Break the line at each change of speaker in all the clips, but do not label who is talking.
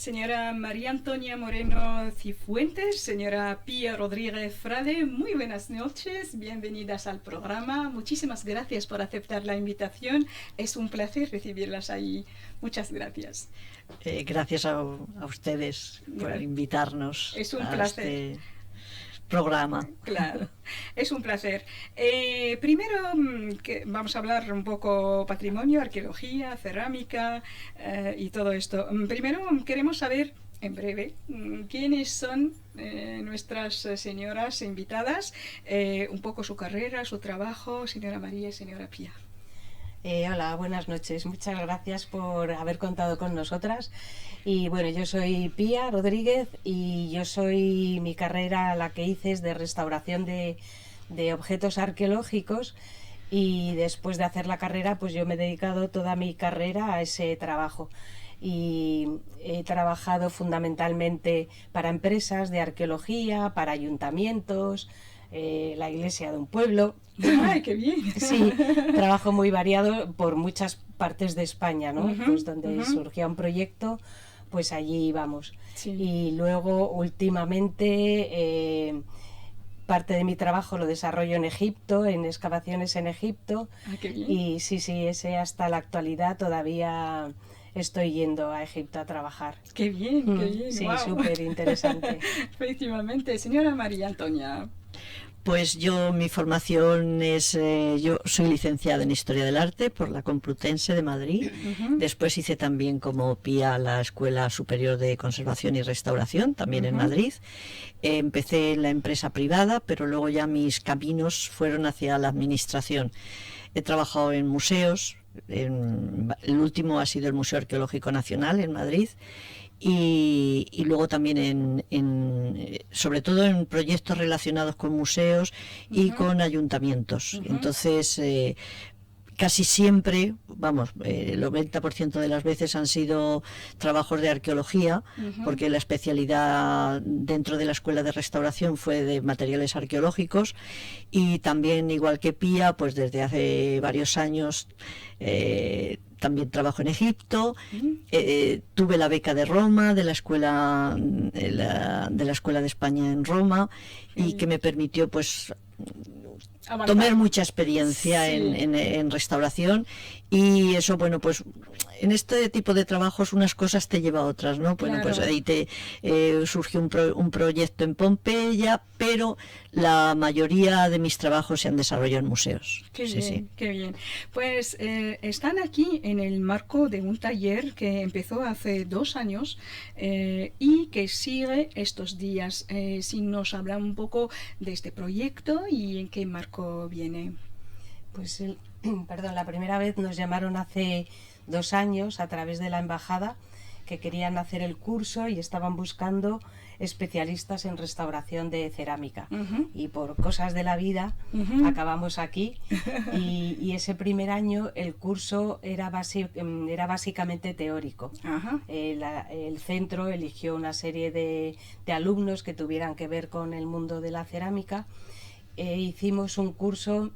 Señora María Antonia Moreno Cifuentes, señora Pía Rodríguez Frade, muy buenas noches, bienvenidas al programa. Muchísimas gracias por aceptar la invitación. Es un placer recibirlas ahí. Muchas gracias.
Gracias a ustedes por invitarnos
es un
a
placer.
este programa.
Claro, es un placer. Primero que vamos a hablar un poco patrimonio, arqueología, cerámica y todo esto. Primero queremos saber, en breve, quiénes son nuestras señoras invitadas, un poco su carrera, su trabajo, señora María y señora Pía.
Hola, buenas noches. Muchas gracias por haber contado con nosotras. Y bueno, yo soy Pía Rodríguez y mi carrera la que hice es de restauración de objetos arqueológicos, y después de hacer la carrera pues yo me he dedicado toda mi carrera a ese trabajo. Y he trabajado fundamentalmente para empresas de arqueología, para ayuntamientos, la iglesia de un pueblo.
¡Ay, qué bien!
Sí, trabajo muy variado por muchas partes de España, ¿no? Pues donde surgía un proyecto, pues allí íbamos.
Sí.
Y luego, últimamente, parte de mi trabajo lo desarrollo en Egipto, en excavaciones en Egipto.
¡Ah, qué bien!
Y sí, ese hasta la actualidad todavía estoy yendo a Egipto a trabajar.
¡Qué bien, qué bien!
Sí,
wow.
súper interesante.
Efectivamente. Señora María Antonia.
Pues mi formación es, yo soy licenciada en Historia del Arte por la Complutense de Madrid. Después hice también como Pía la Escuela Superior de Conservación y Restauración, también en Madrid. Empecé en la empresa privada, pero luego ya mis caminos fueron hacia la administración. He trabajado en museos, el último ha sido el Museo Arqueológico Nacional en Madrid. Y luego también sobre todo en proyectos relacionados con museos y con ayuntamientos. Entonces, casi siempre, el 90% de las veces han sido trabajos de arqueología, porque la especialidad dentro de la Escuela de Restauración fue de materiales arqueológicos, y también, igual que Pía, pues desde hace varios años también trabajo en Egipto. Tuve la beca de Roma, de la escuela de la Escuela de España en Roma, y que me permitió pues tomar mucha experiencia en restauración. Y eso, bueno, pues en este tipo de trabajos unas cosas te lleva a otras, ¿no? Bueno,
Claro.
pues ahí surgió un proyecto en Pompeya, pero la mayoría de mis trabajos se han desarrollado en museos.
Qué
Sí,
bien,
sí.
qué bien. Pues están aquí en el marco de un taller que empezó hace 2 años y que sigue estos días. Si nos habla un poco de este proyecto y en qué marco viene.
Pues la primera vez nos llamaron hace 2 años a través de la embajada, que querían hacer el curso y estaban buscando especialistas en restauración de cerámica. Y por cosas de la vida acabamos aquí. Y ese primer año el curso era básicamente teórico. El centro eligió una serie de alumnos que tuvieran que ver con el mundo de la cerámica. Hicimos un curso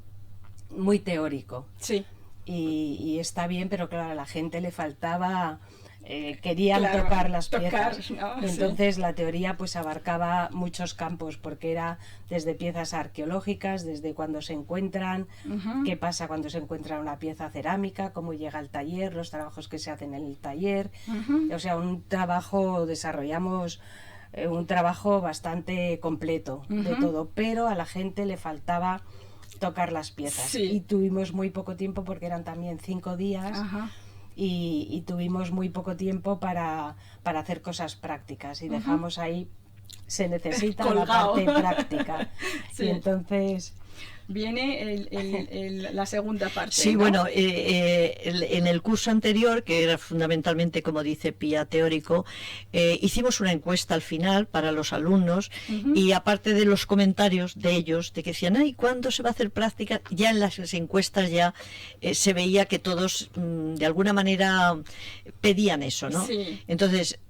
muy teórico.
Sí.
Y está bien, pero claro, a la gente le faltaba, querían
Claro,
tocar las piezas.
¿no?
Entonces
Sí.
la teoría pues abarcaba muchos campos, porque era desde piezas arqueológicas, desde cuando se encuentran, qué pasa cuando se encuentra una pieza cerámica, cómo llega al taller, los trabajos que se hacen en el taller. O sea, desarrollamos un trabajo bastante completo de todo, pero a la gente le faltaba tocar las piezas.
Sí.
Y tuvimos muy poco tiempo, porque eran también 5 días. Y tuvimos muy poco tiempo para hacer cosas prácticas, y dejamos ahí, se necesita
Colgado.
la parte práctica.
Sí.
Y entonces
viene la segunda parte.
Sí,
¿no?
bueno, en el curso anterior, que era fundamentalmente, como dice Pía, teórico, hicimos una encuesta al final para los alumnos, y aparte de los comentarios de ellos, de que decían, ay, ¿cuándo se va a hacer práctica? Ya en las encuestas ya se veía que todos de alguna manera pedían eso, ¿no?
Sí.
Entonces,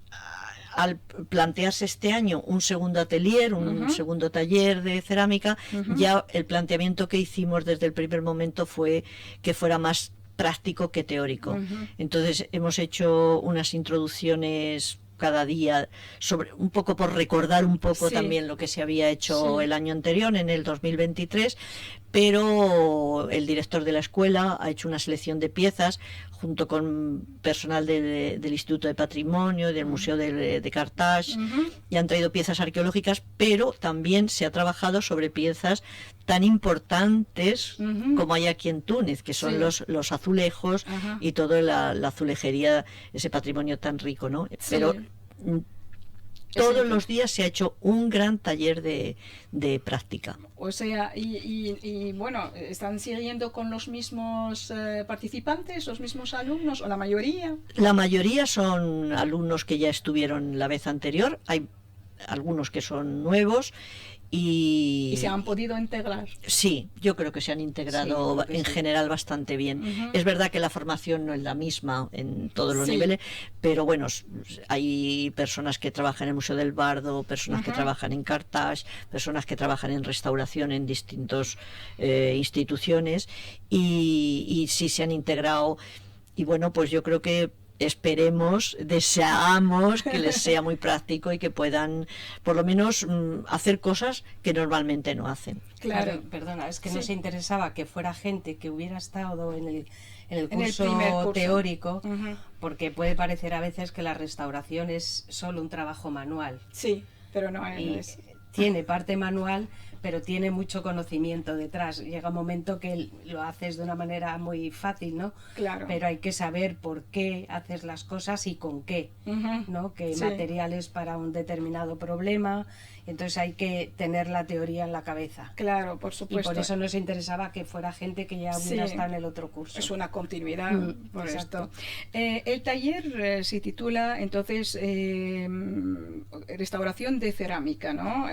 al plantearse este año un segundo atelier, un segundo taller de cerámica, ya el planteamiento que hicimos desde el primer momento fue que fuera más práctico que teórico. Entonces hemos hecho unas introducciones cada día, sobre un poco por recordar un poco también lo que se había hecho el año anterior, en el 2023, pero el director de la escuela ha hecho una selección de piezas junto con personal del Instituto de Patrimonio, del Museo de Carthage, y han traído piezas arqueológicas, pero también se ha trabajado sobre piezas tan importantes como hay aquí en Túnez, que son los azulejos y toda la azulejería, ese patrimonio tan rico, ¿no? Pero todos los días se ha hecho un gran taller de práctica.
O sea, y bueno, ¿están siguiendo con los mismos participantes, los mismos alumnos, o la mayoría?
La mayoría son alumnos que ya estuvieron la vez anterior, hay algunos que son nuevos. ¿Y
se han podido integrar?
Sí, yo creo que se han integrado en general bastante bien. Es verdad que la formación no es la misma en todos los niveles, pero bueno, hay personas que trabajan en el Museo del Bardo, personas que trabajan en Carthage, personas que trabajan en restauración en distintas instituciones, y sí se han integrado. Y bueno, pues yo creo que deseamos que les sea muy práctico y que puedan por lo menos hacer cosas que normalmente no hacen.
Claro, perdona, es que nos interesaba que fuera gente que hubiera estado en el curso teórico, porque puede parecer a veces que la restauración es solo un trabajo manual.
Sí, pero no es.
Tiene parte manual, pero tiene mucho conocimiento detrás. Llega un momento que lo haces de una manera muy fácil, ¿no?
Claro.
Pero hay que saber por qué haces las cosas y con qué, ¿no? Qué materiales para un determinado problema. Entonces hay que tener la teoría en la cabeza.
Claro, por supuesto.
Y por eso nos interesaba que fuera gente que ya hubiera estado en el otro curso.
Es una continuidad, por esto. El taller se titula, entonces, Restauración de Cerámica, ¿no?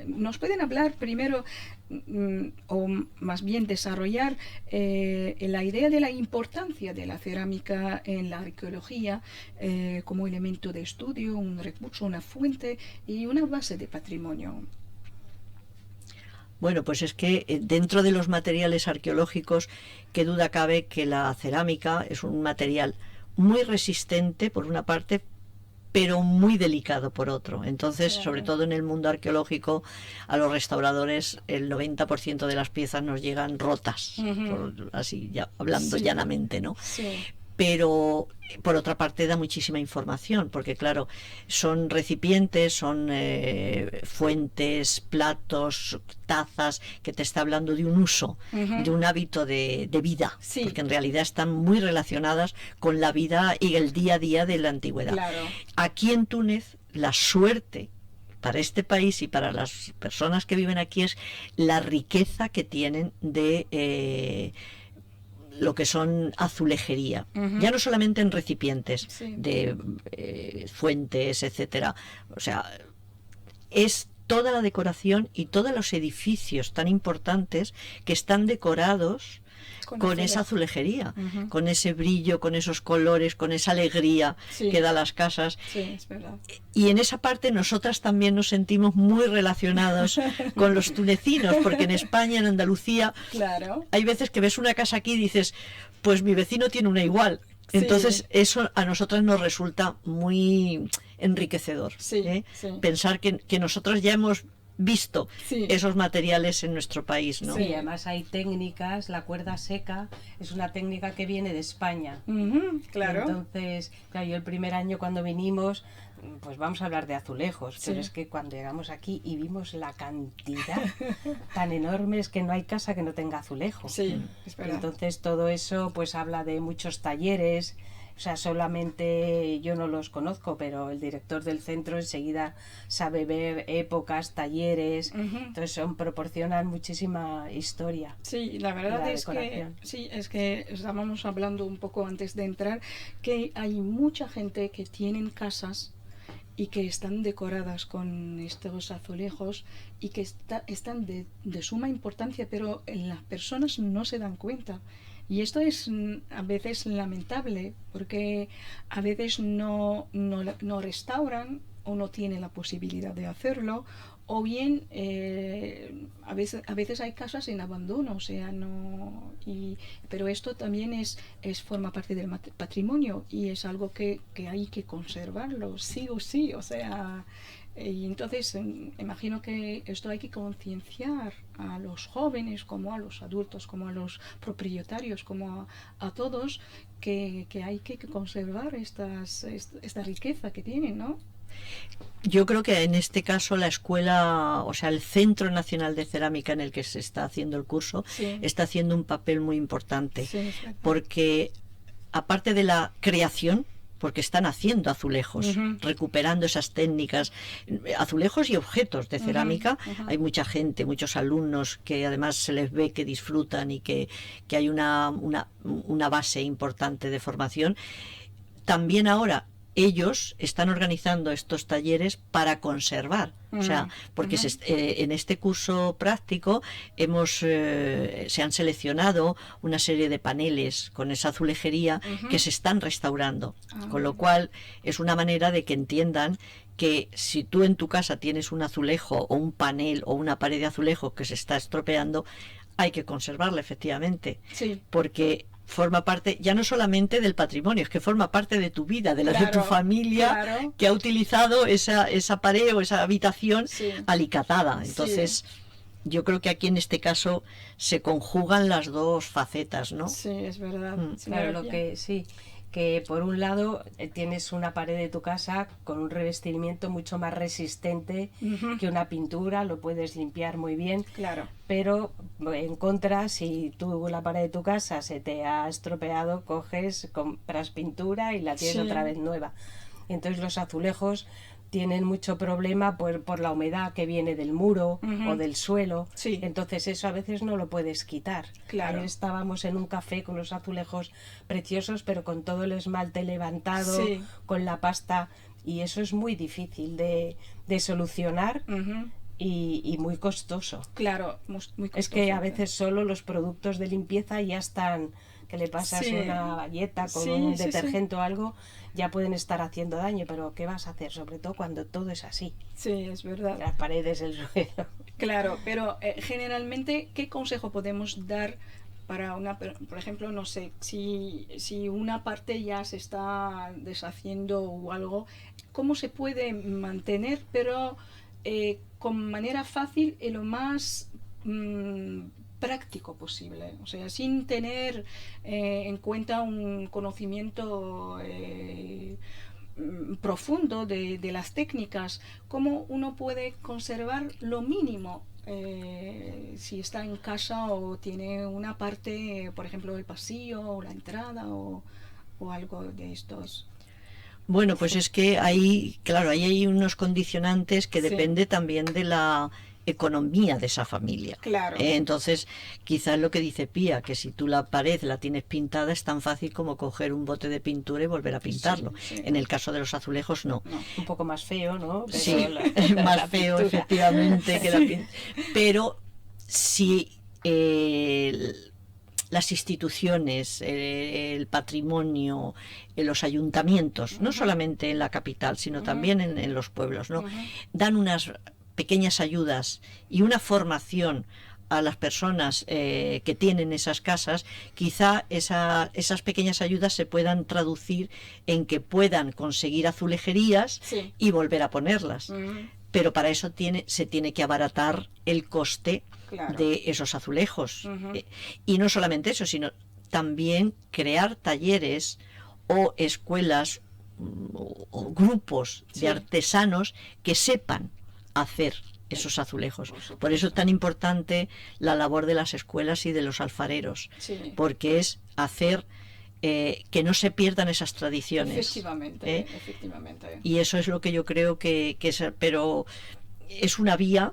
¿Nos pueden hablar primero, o más bien desarrollar la idea de la importancia de la cerámica en la arqueología como elemento de estudio, un recurso, una fuente y una base de patrimonio?
Bueno, pues es que dentro de los materiales arqueológicos, qué duda cabe que la cerámica es un material muy resistente por una parte, pero muy delicado por otro. Entonces, sobre todo en el mundo arqueológico, a los restauradores el 90% de las piezas nos llegan rotas, así ya hablando llanamente, ¿no?
Sí.
Pero por otra parte da muchísima información, porque claro, son recipientes, son fuentes, platos, tazas, que te está hablando de un uso, de un hábito de vida, porque en realidad están muy relacionadas con la vida y el día a día de la antigüedad.
Claro.
Aquí en Túnez, la suerte para este país y para las personas que viven aquí es la riqueza que tienen de lo que son azulejería, ya no solamente en recipientes de fuentes, etcétera, o sea, es toda la decoración y todos los edificios tan importantes que están decorados con esa azulejería, con ese brillo, con esos colores, con esa alegría que da las casas.
Sí, es verdad.
Y en esa parte nosotras también nos sentimos muy relacionados con los tunecinos, porque en España, en Andalucía, hay veces que ves una casa aquí y dices, pues mi vecino tiene una igual. Entonces eso a nosotras nos resulta muy enriquecedor. Pensar que nosotros ya hemos visto esos materiales en nuestro país, ¿no?
Sí, además hay técnicas, la cuerda seca es una técnica que viene de España.
Claro.
Entonces, claro, yo el primer año cuando vinimos, pues vamos a hablar de azulejos, pero es que cuando llegamos aquí y vimos la cantidad tan enorme, es que no hay casa que no tenga azulejo.
Sí, es verdad.
Entonces todo eso pues habla de muchos talleres. O sea, solamente yo no los conozco, pero el director del centro enseguida sabe ver épocas, talleres, entonces proporcionan muchísima historia.
Sí, la verdad es que estábamos hablando un poco antes de entrar, que hay mucha gente que tienen casas y que están decoradas con estos azulejos y que están de suma importancia, pero las personas no se dan cuenta. Y esto es a veces lamentable, porque a veces no restauran o no tiene la posibilidad de hacerlo, o bien a veces hay casas en abandono, o sea, no. Pero esto también forma parte del patrimonio y es algo que hay que conservarlo, sí o sí, o sea. Y entonces imagino que esto hay que concienciar a los jóvenes, como a los adultos, como a los propietarios, como a todos, que hay que conservar esta riqueza que tienen, ¿no?
Yo creo que en este caso la escuela, o sea, el Centro Nacional de Cerámica en el que se está haciendo el curso,
Sí.
está haciendo un papel muy importante,
Sí,
porque aparte de la creación, porque están haciendo azulejos, recuperando esas técnicas, azulejos y objetos de cerámica. Hay mucha gente, muchos alumnos que además se les ve que disfrutan y que hay una base importante de formación. También ahora ellos están organizando estos talleres para conservar, o sea, porque en este curso práctico se han seleccionado una serie de paneles con esa azulejería que se están restaurando, con lo cual es una manera de que entiendan que si tú en tu casa tienes un azulejo o un panel o una pared de azulejo que se está estropeando, hay que conservarla efectivamente,
sí,
porque forma parte ya no solamente del patrimonio, es que forma parte de tu vida, de la de tu familia, que ha utilizado esa pared o esa habitación alicatada. Entonces, yo creo que aquí en este caso se conjugan las dos facetas, ¿no?
Sí, es verdad.
Claro, lo que sí, que por un lado tienes una pared de tu casa con un revestimiento mucho más resistente que una pintura, lo puedes limpiar muy bien,
claro.
Pero en contra, si tú la pared de tu casa se te ha estropeado, compras pintura y la tienes otra vez nueva. Entonces los azulejos tienen mucho problema por la humedad que viene del muro o del suelo.
Sí.
Entonces eso a veces no lo puedes quitar.
Claro.
Ayer estábamos en un café con los azulejos preciosos, pero con todo el esmalte levantado, con la pasta, y eso es muy difícil de solucionar. Y muy costoso.
Claro, muy costoso.
Es que a veces solo los productos de limpieza ya están, que le pasas una bayeta con un detergente o algo, ya pueden estar haciendo daño, pero ¿qué vas a hacer? Sobre todo cuando todo es así.
Sí, es verdad.
Las paredes, el suelo.
Claro, pero generalmente, ¿qué consejo podemos dar para por ejemplo, no sé, si una parte ya se está deshaciendo o algo, ¿cómo se puede mantener, pero con manera fácil y lo más práctico posible, o sea, sin tener en cuenta un conocimiento profundo de las técnicas? ¿Cómo uno puede conservar lo mínimo si está en casa o tiene una parte, por ejemplo, el pasillo o la entrada o algo de estos?
Bueno, pues es que ahí hay unos condicionantes que depende también de la economía de esa familia.
Claro.
Entonces, quizás lo que dice Pía, que si tú la pared la tienes pintada es tan fácil como coger un bote de pintura y volver a pintarlo. En el caso de los azulejos, no.
Un poco más feo, ¿no? Pero
sí, más feo, pintura. Efectivamente. Pero si las instituciones, el patrimonio, los ayuntamientos, no solamente en la capital, sino también en los pueblos, ¿no? Dan unas pequeñas ayudas y una formación a las personas que tienen esas casas, quizá esas pequeñas ayudas se puedan traducir en que puedan conseguir azulejerías y volver a ponerlas. Pero para eso se tiene que abaratar el coste de esos azulejos. Y no solamente eso, sino también crear talleres o escuelas o grupos de artesanos que sepan hacer esos azulejos. Por eso es tan importante la labor de las escuelas y de los alfareros, porque es hacer que no se pierdan esas tradiciones.
Efectivamente.
Y eso es lo que yo creo que es, pero es una vía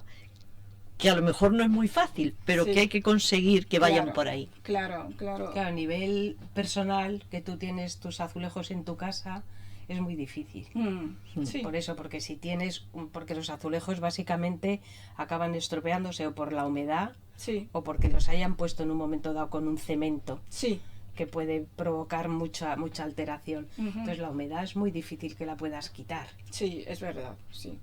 que a lo mejor no es muy fácil, pero que hay que conseguir que vayan por ahí.
Claro.
A nivel personal, que tú tienes tus azulejos en tu casa, es muy difícil. Por eso, porque los azulejos básicamente acaban estropeándose o por la humedad o porque los hayan puesto en un momento dado con un cemento. que puede provocar mucha alteración.
Ujú.
Entonces la humedad es muy difícil que la puedas quitar.
Sí, es verdad, sí.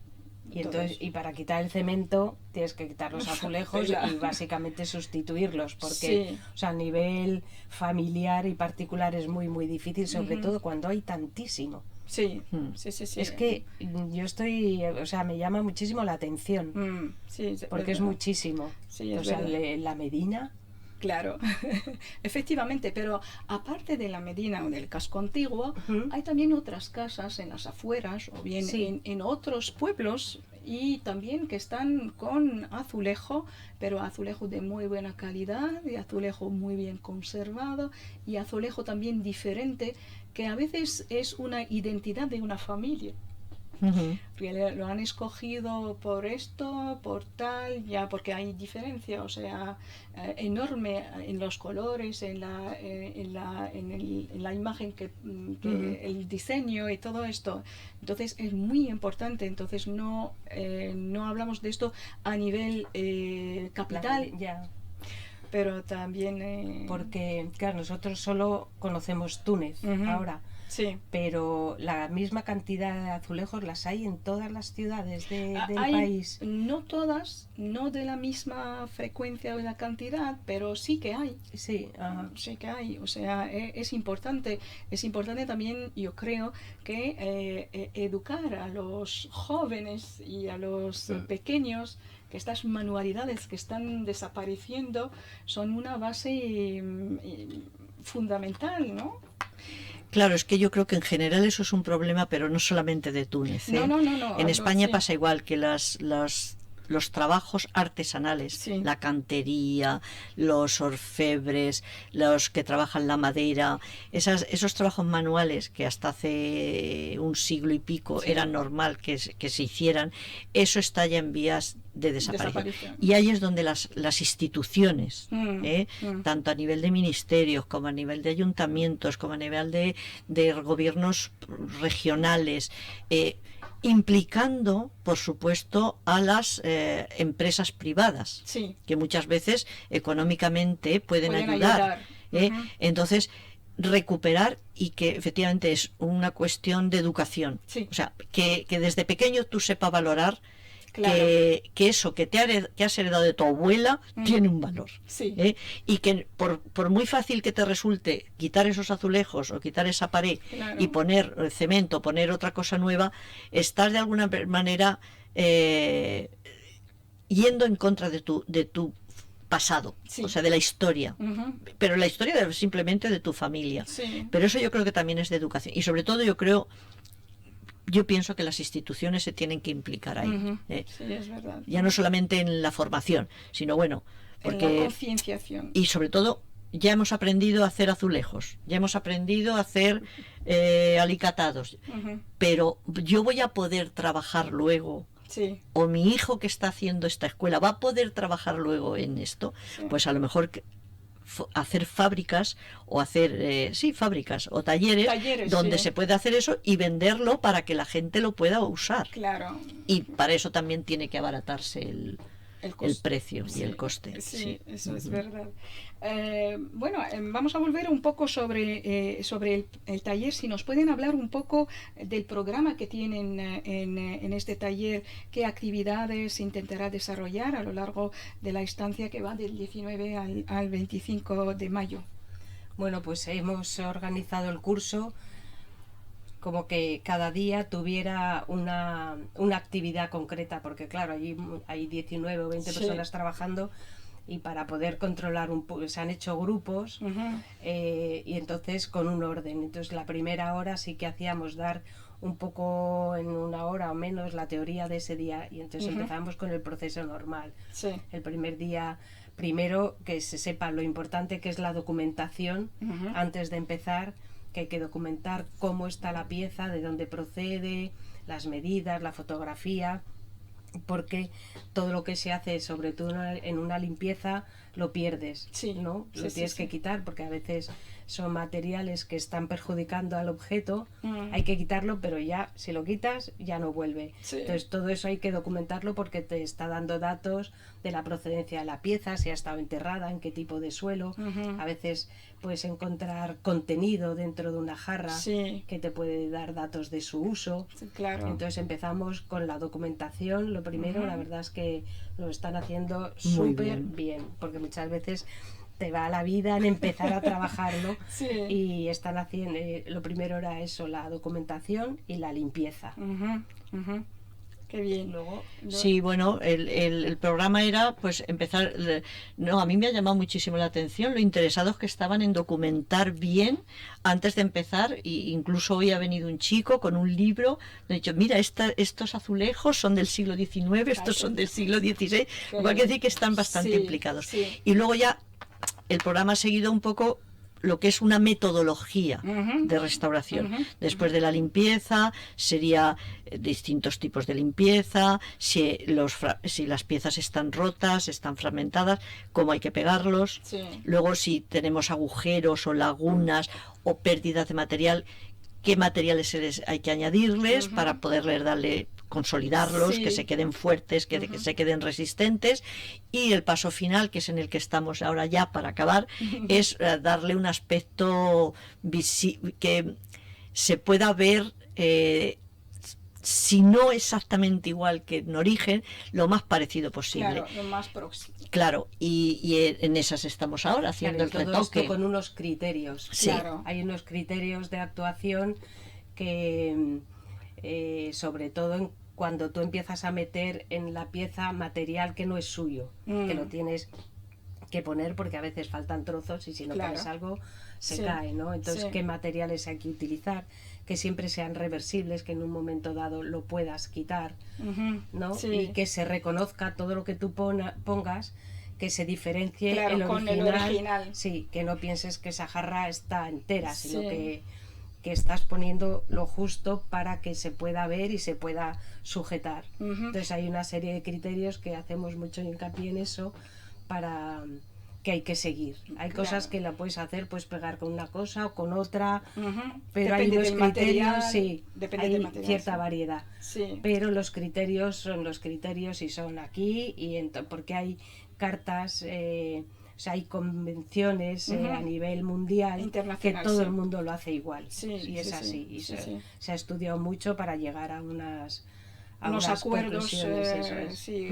Y entonces, y para quitar el cemento tienes que quitar los azulejos
Tela.
y básicamente sustituirlos, porque
Sí.
o sea, a nivel familiar y particular es muy difícil, sobre todo cuando hay tantísimo.
Sí,
Mm.
sí.
Es que yo estoy, o sea, me llama muchísimo la atención,
Sí,
porque es
verdad.
muchísimo.
Sí, es
O sea,
verdad.
la Medina,
Claro, efectivamente, pero aparte de la Medina o del casco antiguo,
Ujú.
hay también otras casas en las afueras o bien
Sí.
en otros pueblos y también que están con azulejo, pero azulejo de muy buena calidad y azulejo muy bien conservado y azulejo también diferente que a veces es una identidad de una familia.
Ujú.
Lo han escogido por esto, por tal, ya porque hay diferencia, o sea, enorme en los colores, en la imagen el diseño y todo esto. Entonces es muy importante. Entonces no hablamos de esto a nivel capital,
ya,
pero también
porque claro, nosotros solo conocemos Túnez
Ujú.
ahora,
sí.
pero la misma cantidad de azulejos las hay en todas las ciudades del
Hay,
país.
no todas, no de la misma frecuencia o la cantidad, pero sí que hay.
Sí, ajá.
Sí que hay, o sea, es importante también, yo creo, que educar a los jóvenes y a los pequeños que estas manualidades que están desapareciendo son una base fundamental, ¿no?
Claro, es que yo creo que en general eso es un problema, pero no solamente de Túnez, ¿eh?
No.
En
hablo,
España
sí.
pasa igual que los trabajos artesanales,
Sí.
la cantería, los orfebres, los que trabajan la madera, esos trabajos manuales que hasta hace un siglo y pico
Sí.
era normal que se hicieran, eso está ya en vías de desaparición.
Desaparición.
Y ahí es donde las instituciones,
Mm.
tanto a nivel de ministerios como a nivel de ayuntamientos, como a nivel de gobiernos regionales, implicando, por supuesto, a las empresas privadas,
Sí.
que muchas veces económicamente pueden
Pueden
ayudar.
ayudar. Ujú.
Entonces, recuperar y que efectivamente es una cuestión de educación.
Sí.
O sea, que desde pequeño tú sepas valorar
Claro.
que eso que que has heredado de tu abuela tiene un valor.
Sí.
Y que por muy fácil que te resulte quitar esos azulejos o quitar esa pared
Claro.
y poner cemento, poner otra cosa nueva, estás de alguna manera yendo en contra de tu pasado,
Sí.
o sea, de la historia.
Ujú.
Pero la historia simplemente de tu familia.
Sí.
Pero eso yo creo que también es de educación. Y sobre todo yo pienso que las instituciones se tienen que implicar ahí.
Ujú. Sí, es verdad.
Ya no solamente en la formación, sino bueno,
En la
porque
concienciación.
y sobre todo ya hemos aprendido a hacer azulejos, ya hemos aprendido a hacer alicatados,
Ujú.
pero yo voy a poder trabajar luego,
Sí.
o mi hijo que está haciendo esta escuela va a poder trabajar luego en esto,
Sí.
pues a lo mejor hacer fábricas o hacer fábricas o talleres donde
sí.
se puede hacer eso y venderlo para que la gente lo pueda usar.
Claro.
Y para eso también tiene que abaratarse el precio
Sí,
y el coste.
Sí, eso es verdad. Bueno, vamos a volver un poco sobre el taller. Si nos pueden hablar un poco del programa que tienen en este taller, qué actividades intentará desarrollar a lo largo de la estancia que va del 19 al 25 de mayo.
Bueno, pues hemos organizado el curso como que cada día tuviera una actividad concreta, porque claro, allí hay 19 o 20
Sí.
personas trabajando y para poder controlar se han hecho grupos y entonces con un orden. Entonces la primera hora sí que hacíamos dar un poco en una hora o menos la teoría de ese día y entonces empezamos con el proceso normal.
Sí.
El primer día, primero que se sepa lo importante que es la documentación antes de empezar, que hay que documentar cómo está la pieza, de dónde procede, las medidas, la fotografía, porque todo lo que se hace, sobre todo en una limpieza, lo pierdes,
Sí,
¿no?
sí,
Lo
sí,
tienes
sí.
que quitar porque a veces son materiales que están perjudicando al objeto,
Mm.
hay que quitarlo, pero ya si lo quitas ya no vuelve.
Sí.
Entonces todo eso hay que documentarlo porque te está dando datos de la procedencia de la pieza, si ha estado enterrada, en qué tipo de suelo.
Ujú.
A veces puedes encontrar contenido dentro de una jarra
Sí.
que te puede dar datos de su uso.
Sí, claro.
Entonces empezamos con la documentación, lo primero.
Ujú.
La verdad es que lo están haciendo
Muy
súper
bien.
bien, porque muchas veces te va la vida en empezar a trabajarlo.
Sí.
Y están haciendo, lo primero era eso, la documentación y la limpieza.
Ujú, ujú. Qué bien.
Luego,
Sí, bueno, el programa era pues empezar, no, a mí me ha llamado muchísimo la atención lo interesados que estaban en documentar bien antes de empezar, y incluso hoy ha venido un chico con un libro, me ha dicho, mira, estos azulejos son del siglo XIX, estos son del siglo XVI, lo cual quiere decir que están bastante
Sí,
implicados.
sí.
Y luego ya el programa ha seguido un poco lo que es una metodología
Ujú.
de restauración.
Ujú.
Después de la limpieza sería distintos tipos de limpieza, si las piezas están rotas, están fragmentadas, cómo hay que pegarlos.
Sí.
Luego si tenemos agujeros o lagunas o pérdidas de material, qué materiales hay que añadirles
Ujú.
para poderles consolidarlos,
Sí.
que se queden fuertes, que se queden resistentes. Y el paso final, que es en el que estamos ahora ya para acabar, es darle un aspecto que se pueda ver, si no exactamente igual que en origen, lo más parecido posible.
Claro, lo más próximo.
Claro, y en esas estamos ahora, haciendo
claro,
el
todo
retoque.
esto con unos criterios.
Sí.
Claro.
Hay unos criterios de actuación que, sobre todo cuando tú empiezas a meter en la pieza material que no es suyo, que lo tienes que poner porque a veces faltan trozos y si no
Claro.
pones algo se
Sí,
cae, ¿no? Entonces,
sí.
¿qué materiales hay que utilizar? Que siempre sean reversibles, que en un momento dado lo puedas quitar,
Ujú.
¿no?
Sí.
Y que se reconozca todo lo que tú pongas, que se diferencie
Claro,
el
con
original.
el original.
Sí, que no pienses que esa jarra está entera, sino
Sí.
que estás poniendo lo justo para que se pueda ver y se pueda sujetar.
Ujú.
Entonces hay una serie de criterios que hacemos mucho hincapié en eso para que hay que seguir. Hay
Claro.
cosas que la puedes hacer, puedes pegar con una cosa o con otra,
Ujú.
pero hay
Depende
unos
del
criterios,
material,
sí,
depende
hay
del material,
cierta
sí.
variedad.
Sí.
Pero los criterios son los criterios y son aquí, y porque hay cartas, o sea, hay convenciones
Ujú.
a nivel mundial que
Internacional,
todo
sí.
el mundo lo hace igual.
Sí,
y es
sí,
así.
sí,
Y
sí, sí.
se ha estudiado mucho para llegar a unos
Unos acuerdos
conclusiones, eso es.
sí,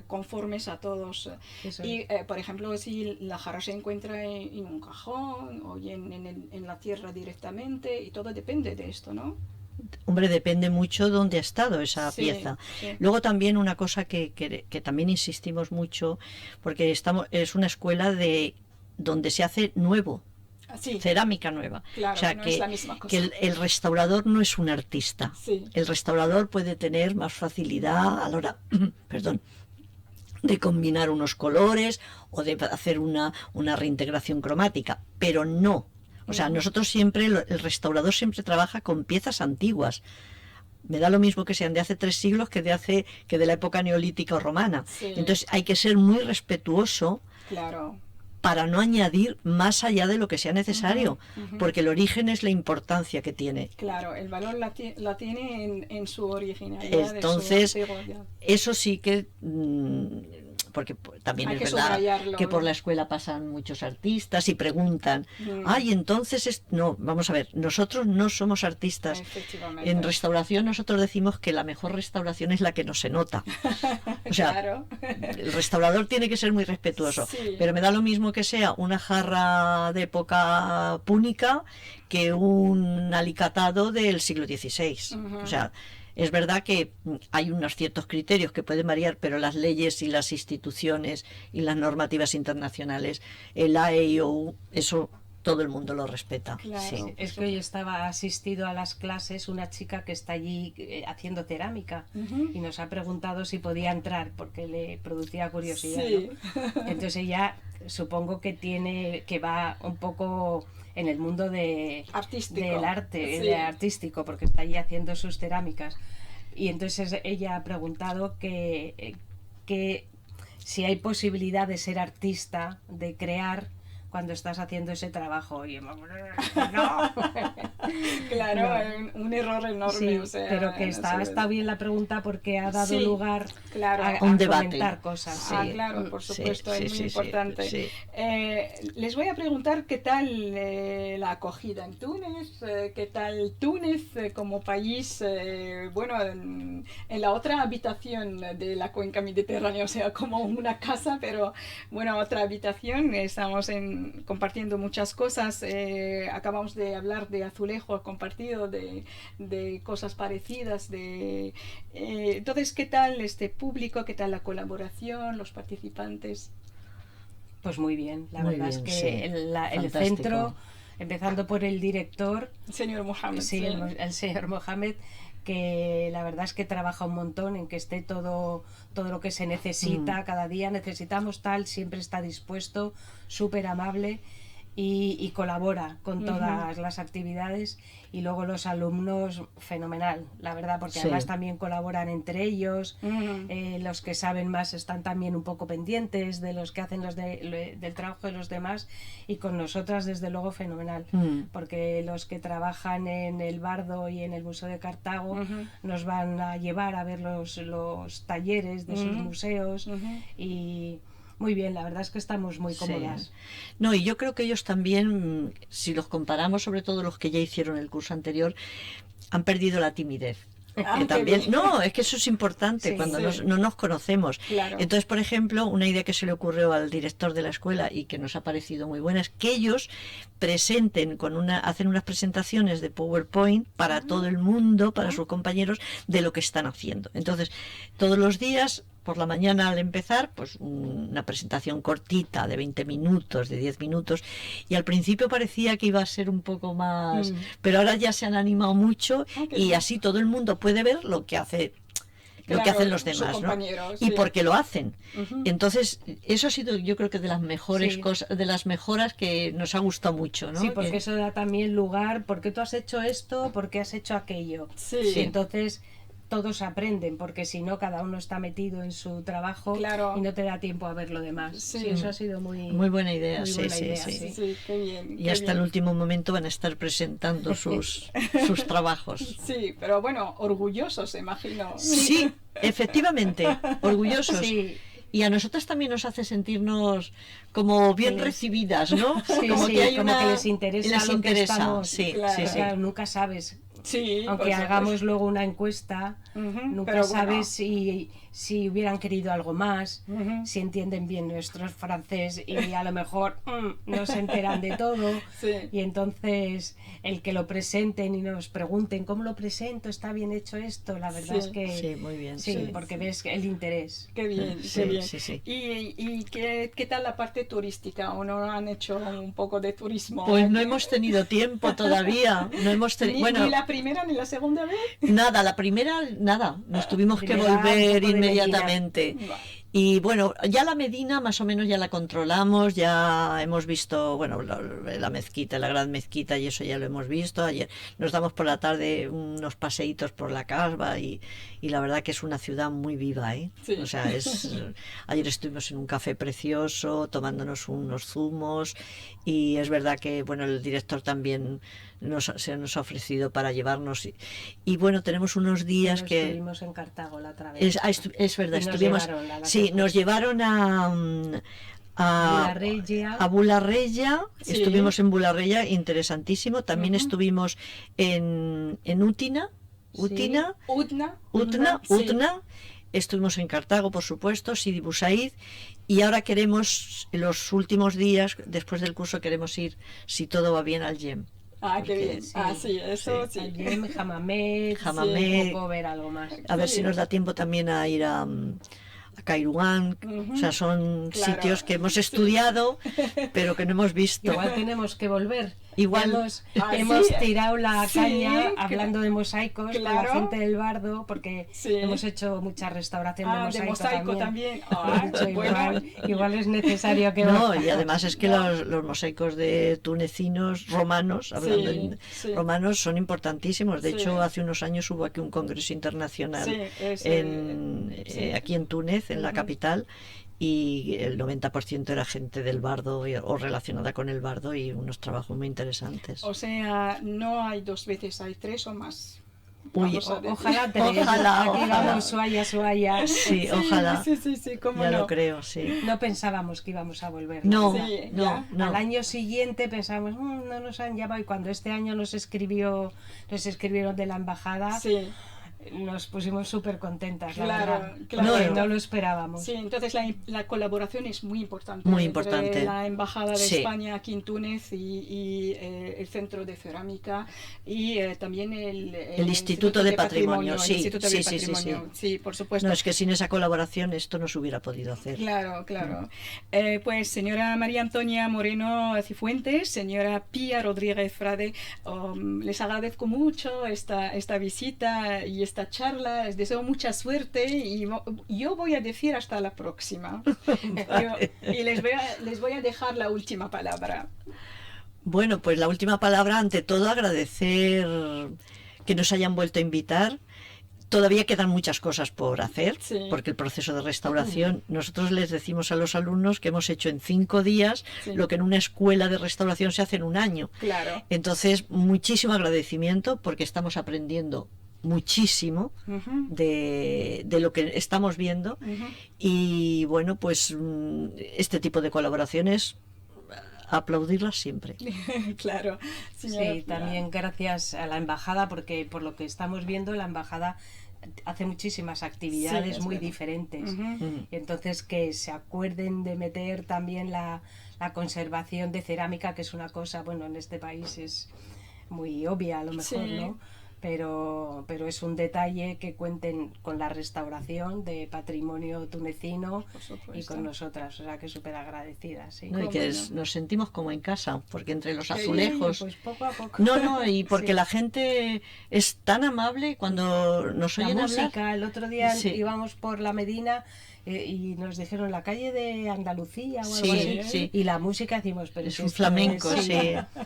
conformes a todos.
Eso
Y,
es.
por ejemplo, si la jarra se encuentra en un cajón o en la tierra directamente, y todo depende de esto, ¿no?
Hombre, depende mucho dónde ha estado esa
Sí,
pieza.
sí.
Luego también una cosa que también insistimos mucho, porque es una escuela donde se hace nuevo,
Sí,
cerámica nueva.
claro,
O sea,
no es la misma cosa.
que el restaurador no es un artista.
Sí.
El restaurador puede tener más facilidad a la hora, perdón, de combinar unos colores o de hacer una reintegración cromática, pero no. O sea, nosotros siempre, el restaurador siempre trabaja con piezas antiguas. Me da lo mismo que sean de hace 3 siglos que de la época neolítica o romana.
Sí.
Entonces hay que ser muy respetuoso
Claro.
para no añadir más allá de lo que sea necesario,
Ujú.
porque el origen es la importancia que tiene.
Claro, el valor la tiene en su originalidad.
Entonces,
de su antigüedad.
eso sí que, porque también
Hay
es
que
verdad
subrayarlo,
que por
¿no?
la escuela pasan muchos artistas y preguntan,
Mm.
ay, entonces, no, vamos a ver, nosotros no somos artistas.
Efectivamente.
En restauración nosotros decimos que la mejor restauración es la que no se nota. O sea,
Claro.
el restaurador tiene que ser muy respetuoso,
Sí.
pero me da lo mismo que sea una jarra de época púnica que un alicatado del siglo XVI.
Ujú.
O sea, es verdad que hay unos ciertos criterios que pueden variar, pero las leyes y las instituciones y las normativas internacionales, el AEIOU, eso todo el mundo lo respeta.
Claro.
Sí.
Es que hoy estaba asistido a las clases una chica que está allí haciendo cerámica
Ujú.
y nos ha preguntado si podía entrar porque le producía curiosidad.
Sí.
¿no? Entonces ella supongo que va un poco en el mundo
Artístico.
del arte,
Sí.
artístico, porque está allí haciendo sus cerámicas. Y entonces ella ha preguntado que si hay posibilidad de ser artista, de crear cuando estás haciendo ese trabajo. Y no.
Claro,
No.
un error enorme.
Sí,
O sea,
pero que
no se
está
ve.
bien la pregunta porque ha dado
Sí,
lugar
claro.
a
Un debate.
comentar cosas. Sí.
Claro, por
Sí,
supuesto,
sí,
es muy
sí,
importante.
sí.
Les voy a preguntar qué tal la acogida en Túnez, qué tal Túnez como país, bueno, en la otra habitación de la cuenca mediterránea, o sea, como una casa, pero bueno, otra habitación, estamos compartiendo muchas cosas, acabamos de hablar de azulejo compartido, de cosas parecidas, entonces, ¿qué tal este público? ¿Qué tal la colaboración, los participantes?
Pues muy bien, la
Muy
verdad
bien,
es que
sí.
el
Fantástico.
centro, empezando por el director,
Señor Mohamed.
sí, el señor Mohamed, que la verdad es que trabaja un montón en que esté todo lo que se necesita, cada día necesitamos tal, siempre está dispuesto, súper amable y colabora con todas las actividades. Y luego los alumnos, fenomenal, la verdad, porque
Sí.
además también colaboran entre ellos, los que saben más están también un poco pendientes de los que hacen del trabajo de los demás, y con nosotras desde luego fenomenal, porque los que trabajan en el Bardo y en el Museo de Cartago nos van a llevar a ver los talleres de sus museos, y muy bien, la verdad es que estamos muy cómodas.
Sí. No, y yo creo que ellos también, si los comparamos, sobre todo los que ya hicieron el curso anterior, han perdido la timidez. Que también, no, es que eso es importante,
Sí,
cuando
sí.
no nos conocemos.
Claro.
Entonces, por ejemplo, una idea que se le ocurrió al director de la escuela y que nos ha parecido muy buena es que ellos hacen unas presentaciones de PowerPoint para todo el mundo, para sus compañeros, de lo que están haciendo. Entonces, todos los días, por la mañana al empezar, pues una presentación cortita de 20 minutos, de 10 minutos, y al principio parecía que iba a ser un poco más, pero ahora ya se han animado mucho y
bien.
así todo el mundo puede ver lo que hacen los
su
demás, ¿no?
compañero,
Y
sí.
porque lo hacen. Entonces, eso ha sido, yo creo que de las mejores
Sí.
cosas, de las mejoras que nos ha gustado mucho, ¿no?
Sí, porque
Que-
eso da también lugar, ¿por qué tú has hecho esto? ¿Por qué has hecho aquello?
Sí.
Y entonces todos aprenden, porque si no, cada uno está metido en su trabajo,
Claro.
y no te da tiempo a ver lo demás.
Sí.
Sí, eso ha sido muy
Muy buena idea,
muy
sí,
buena
sí,
idea,
sí.
sí.
Sí, qué bien.
Y
qué
hasta
bien.
el último momento van a estar presentando sus trabajos.
Sí, pero bueno, orgullosos, imagino.
Sí, efectivamente, orgullosos.
Sí.
Y a nosotras también nos hace sentirnos como bien
Que les-
recibidas, ¿no?
Sí,
como
sí,
que hay
como
una...
que les interesa lo que estamos-
sí,
Claro.
sí, sí.
Claro, nunca sabes.
Sí,
Aunque
por
hagamos
supuesto.
luego una encuesta, nunca
pero
sabes
bueno.
si hubieran querido algo más, si entienden bien nuestro francés, y a lo mejor no se enteran de todo.
Sí.
Y entonces el que lo presenten y nos pregunten ¿cómo lo presento? ¿Está bien hecho esto? La verdad
Sí.
es que
Sí, muy bien,
sí,
sí.
porque ves el interés.
Qué bien,
Sí,
qué bien.
sí, sí.
¿Y qué tal la parte turística? ¿O no han hecho un poco de turismo?
Pues no hemos tenido tiempo todavía. No hemos tenido.
Ni
Bueno,
la primera ni la segunda vez.
nada, la primera, nada. Nos tuvimos que
Primera, un
volver
poco de
inmediatamente.
Va.
Y bueno, ya la Medina más o menos ya la controlamos, ya hemos visto, bueno, la mezquita, la gran mezquita, y eso ya lo hemos visto. Ayer nos damos por la tarde unos paseitos por la Casbah y la verdad que es una ciudad muy viva, ¿eh?
Sí.
O sea, ayer estuvimos en un café precioso, tomándonos unos zumos, y es verdad que, bueno, el director también se nos ha ofrecido para llevarnos. Y bueno, tenemos unos días
Pero
que...
estuvimos en Cartago la otra vez.
Es verdad,
Y nos
estuvimos...
llevaron a la
Sí,
Cartago.
nos llevaron a Bularreya,
Sí.
estuvimos en Bularreya, interesantísimo. También estuvimos en Útina,
Utna.
Utna. Estuvimos en Cartago, por supuesto, Sidi Bou Said, y ahora queremos, en los últimos días, después del curso, queremos ir, si todo va bien, al Yem.
Ah, qué
Porque-
bien.
sí.
Sí, eso sí.
Al Yem, Hammamet,
Hammamet.
un poco ver algo más.
A ver
Sí.
si nos da tiempo también a ir a Kairouan. O sea, son
Claro.
sitios que hemos estudiado, pero que no hemos visto.
Igual tenemos que volver.
Igual
hemos
sí,
tirado la
sí,
caña hablando de mosaicos con la
claro.
gente del Bardo, porque
Sí.
hemos hecho mucha restauración
De mosaico también. Ah,
Hemos dicho,
bueno,
igual es necesario que...
No, y además es que los mosaicos de tunecinos romanos, hablando
sí.
romanos, son importantísimos. De
Sí.
hecho, hace unos años hubo aquí un congreso internacional aquí en Túnez, en la capital, y el 90% era gente del Bardo o relacionada con el Bardo, y unos trabajos muy interesantes.
O sea, no hay 2 veces, hay 3 o más.
Uy,
Ojalá
ojalá,
aquí
ojalá.
vamos, Suaya.
Sí, ojalá.
Sí, cómo
Ya
no.
lo creo, sí.
No pensábamos que íbamos a volver.
No,
Sí,
no, no.
Al año siguiente pensamos, no nos han llamado, y cuando este año nos escribieron de la embajada,
Sí.
nos pusimos súper contentas, la
Claro,
verdad.
claro.
Porque no lo esperábamos.
Sí, entonces la colaboración es muy importante.
Muy
entre
importante.
la Embajada de
Sí.
España aquí en Túnez y el Centro de Cerámica y también el
Instituto de Patrimonio,
el
sí,
Instituto
sí,
de
sí, sí,
Patrimonio, sí, por supuesto.
No, es que sin esa colaboración esto no se hubiera podido hacer.
Claro, claro. Pues señora María Antonia Moreno Cifuentes, señora Pía Rodríguez Frade, les agradezco mucho esta visita y esta charla. Les deseo mucha suerte y yo voy a decir hasta la próxima. Y les voy a dejar la última palabra.
Bueno, pues la última palabra, ante todo, agradecer que nos hayan vuelto a invitar. Todavía quedan muchas cosas por hacer,
Sí.
porque el proceso de restauración, nosotros les decimos a los alumnos que hemos hecho en 5 días
Sí.
lo que en una escuela de restauración se hace en un año.
Claro.
Entonces, muchísimo agradecimiento, porque estamos aprendiendo muchísimo
Ujú,
de lo que estamos viendo,
ujú.
y bueno, pues este tipo de colaboraciones, aplaudirlas siempre.
Claro. señora
Sí,
Pía.
también gracias a la embajada, porque por lo que estamos viendo, la embajada hace muchísimas actividades
Sí, es
muy
verdad.
diferentes.
Ujú.
Y entonces que se acuerden de meter también la conservación de cerámica, que es una cosa, bueno, en este país es muy obvia a lo mejor,
Sí.
¿no? Pero es un detalle que cuenten con la restauración de patrimonio tunecino
Por supuesto.
y con nosotras, o sea que súper agradecidas, sí.
¿No? Y
Cómo
que
no.
nos sentimos como en casa, porque entre los
Qué
azulejos...
Pues poco a poco.
No, y porque
Sí.
la gente es tan amable cuando nos
La
oyen hablar.
música, el otro día
Sí.
íbamos por la Medina y nos dijeron la calle de Andalucía o algo
Sí,
así,
sí.
y la música decimos, pero
Es
si
un
esto
flamenco,
es-
sí,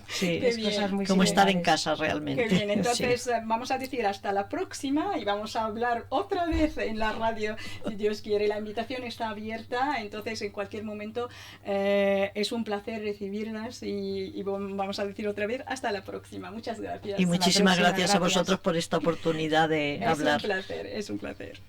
sí.
Qué
es
bien.
cosas muy
Como estar en
similares.
casa realmente.
Qué bien, entonces
Sí.
vamos a decir hasta la próxima y vamos a hablar otra vez en la radio, si Dios quiere. La invitación está abierta, entonces en cualquier momento es un placer recibirlas y vamos a decir otra vez hasta la próxima. Muchas gracias.
Y muchísimas
próxima,
gracias a
gracias.
vosotros por esta oportunidad de hablar.
Es un placer.